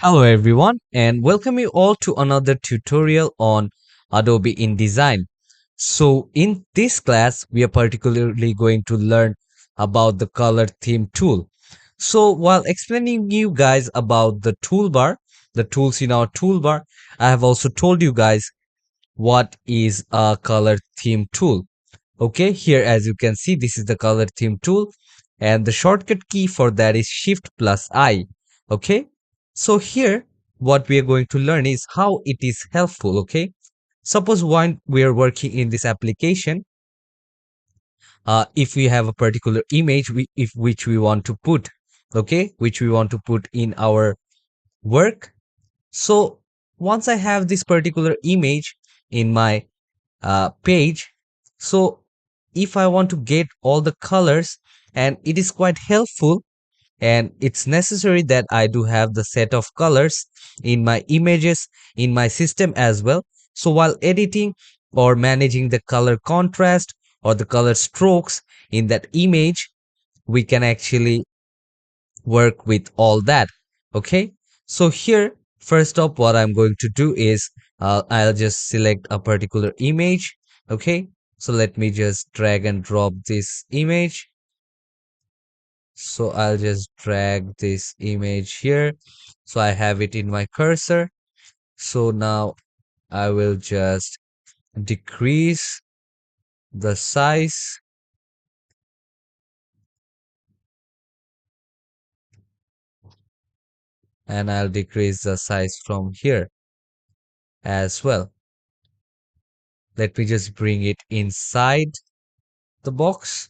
Hello everyone and welcome you all to another tutorial on Adobe InDesign. So in this class we are particularly going to learn about the color theme tool. So while explaining you guys about the toolbar, the tools in our toolbar, I have also told you guys what is a color theme tool. Okay, here as you can see this is the color theme tool and the shortcut key for that is Shift plus I. Okay, so here what we are going to learn is how it is helpful. Okay, suppose when we are working in this application, if we have a particular image which we want to put, okay, which we want to put in our work. So once I have this particular image in my page, so if I want to get all the colors, and it is quite helpful and it's necessary that I do have the set of colors in my images in my system as well. So while editing or managing the color contrast or the color strokes in that image, we can actually work with all that. Okay, so here first up what I'm going to do is I'll just select a particular image. Okay, so let me just drag and drop this image. So I'll just drag this image here, so I have it in my cursor. So now I will just decrease the size, and I'll decrease the size from here as well. Let me just bring it inside the box.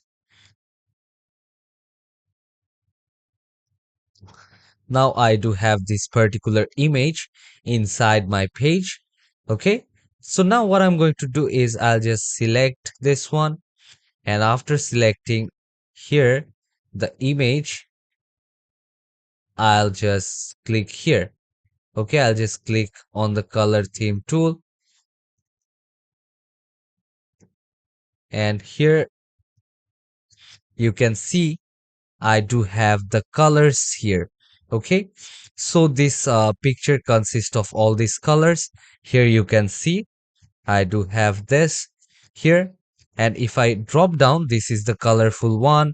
Now I do have this particular image inside my page. Okay, so now what I'm going to do is I'll just select this one, and after selecting here the image, I'll just click here. Okay, I'll just click on the color theme tool, and here you can see I do have the colors here. Okay, so this picture consists of all these colors. Here you can see I do have this here, and if I drop down, this is the colorful one,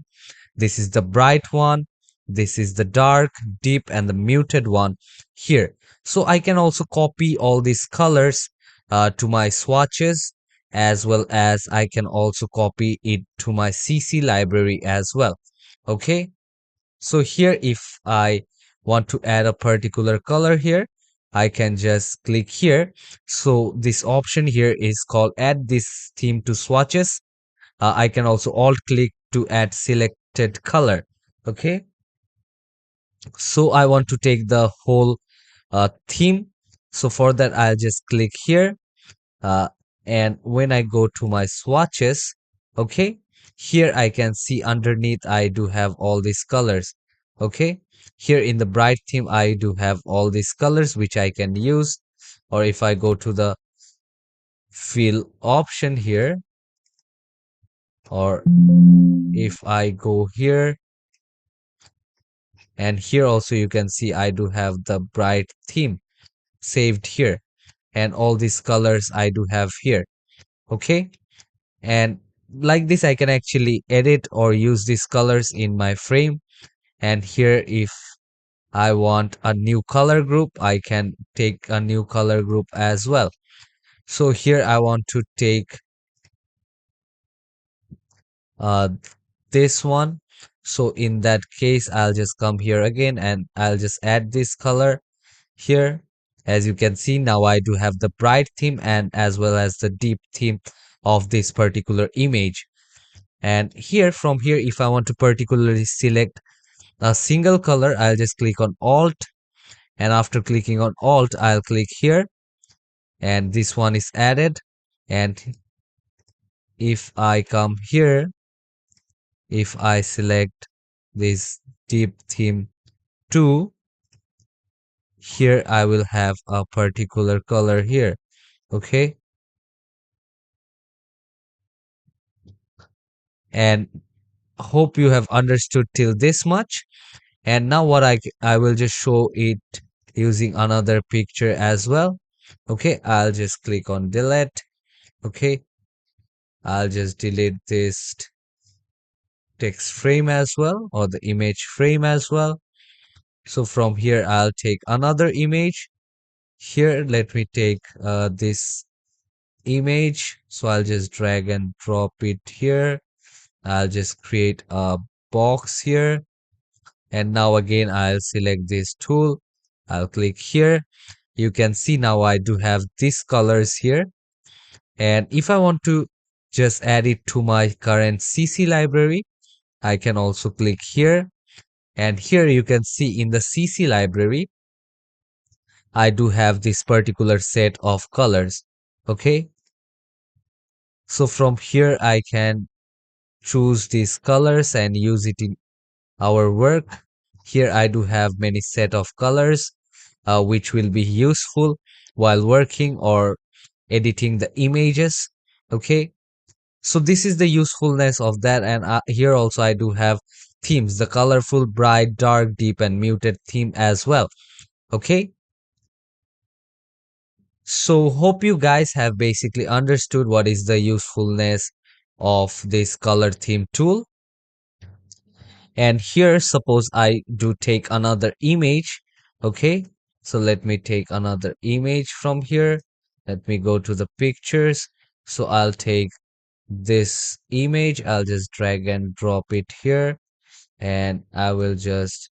this is the bright one, this is the dark, deep, and the muted one here. So I can also copy all these colors to my swatches, as well as I can also copy it to my CC library as well. Okay, so here if I want to add a particular color here, I can just click here. So this option here is called add this theme to swatches. I can also alt click to add selected color. Okay, so I want to take the whole theme. So for that I'll just click here, uh, and when I go to my swatches, okay, here I can see underneath I do have all these colors. Okay, here in the bright theme I do have all these colors which I can use, or if I go to the fill option here, or if I go here, and here also you can see I do have the bright theme saved here, and all these colors I do have here. Okay, and like this I can actually edit or use these colors in my frame. And here if I want a new color group, I can take a new color group as well. So here I want to take uh this one. So in that case I'll just come here again and I'll just add this color here. As you can see, now I do have the bright theme and as well as the deep theme of this particular image. And here from here, if I want to particularly select a single color, I'll just click on alt, and after clicking on alt I'll click here, and this one is added. And if I come here, if I select this deep theme 2, here I will have a particular color here. Okay, and hope you have understood till this much. And now what I will just show it using another picture as well. Okay, I'll just click on delete. Okay, I'll just delete this text frame as well, or the image frame as well. So from here, I'll take another image. Here, let me take this image. So I'll just drag and drop it here. I'll just create a box here. And now again, I'll select this tool. I'll click here. You can see now I do have these colors here. And if I want to just add it to my current CC library, I can also click here. And here you can see in the CC library, I do have this particular set of colors. Okay. So from here, I can choose these colors and use it in our work. Here I do have many set of colors, which will be useful while working or editing the images. Okay. So this is the usefulness of that. And here also I do have themes, the colorful, bright, dark, deep, and muted theme as well. Okay. So hope you guys have basically understood what is the usefulness of this color theme tool. And here, suppose I do take another image. Okay. So let me take another image from here. Let me go to the pictures. So I'll take this image. I'll just drag and drop it here. And I will just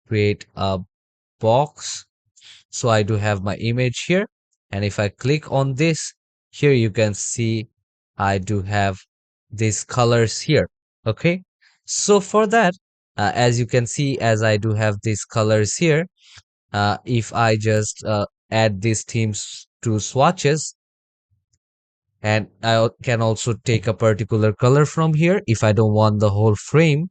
create a box. So I do have my image here. And if I click on this, here you can see I do have these colors here. Okay. So for that, as you can see, as I do have these colors here, if I just add these themes to swatches, and I can also take a particular color from here if I don't want the whole frame.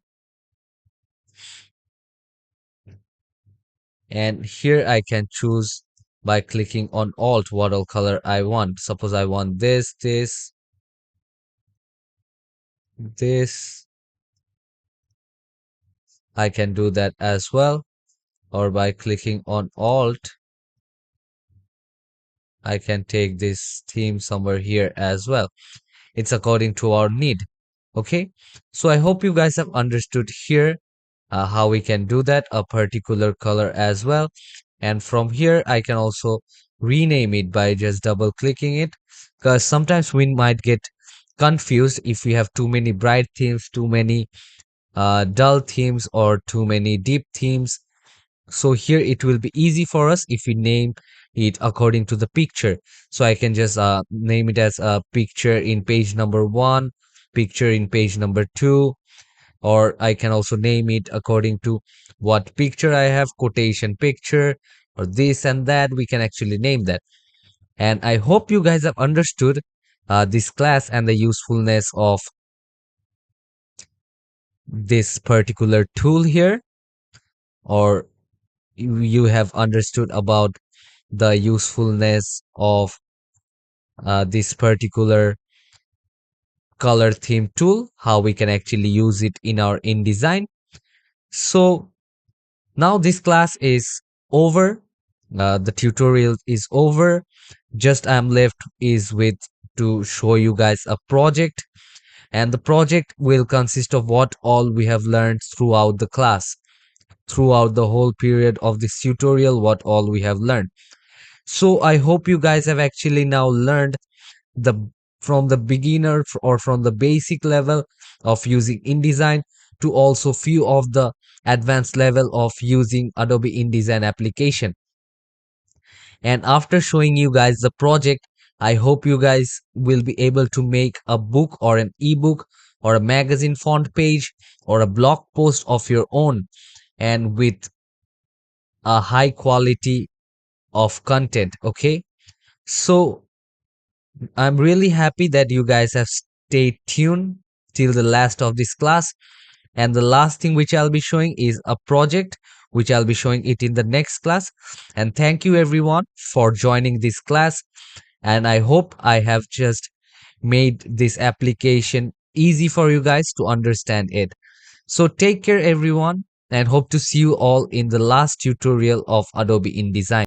And here I can choose by clicking on Alt what all color I want. Suppose I want this, this. I can do that as well. Or by clicking on Alt, I can take this theme somewhere here as well. It's according to our need. Okay. So I hope you guys have understood here how we can do that, a particular color as well. And from here, I can also rename it by just double clicking it, because sometimes we might get confused if we have too many bright themes, too many dull themes, or too many deep themes. So here it will be easy for us if we name it according to the picture. So I can just name it as a picture in page number 1, picture in page number 2, or I can also name it according to what picture I have, quotation picture, or this and that. We can actually name that. And I hope you guys have understood this class and the usefulness of this particular tool here, or you have understood about the usefulness of this particular color theme tool, how we can actually use it in our InDesign. So now this class is over. The tutorial is over. Just I'm left is with to show you guys a project, and the project will consist of what all we have learned throughout the class, throughout the whole period of this tutorial, what all we have learned. So I hope you guys have actually now learned the from the beginner or from the basic level of using InDesign to also few of the advanced level of using Adobe InDesign application. And after showing you guys the project, I hope you guys will be able to make a book or an ebook or a magazine font page or a blog post of your own, and with a high quality of content. Okay. So I'm really happy that you guys have stayed tuned till the last of this class. And the last thing which I'll be showing is a project which I'll be showing it in the next class. And thank you everyone for joining this class. And I hope I have just made this application easy for you guys to understand it. So take care everyone. and hope to see you all in the last tutorial of Adobe InDesign.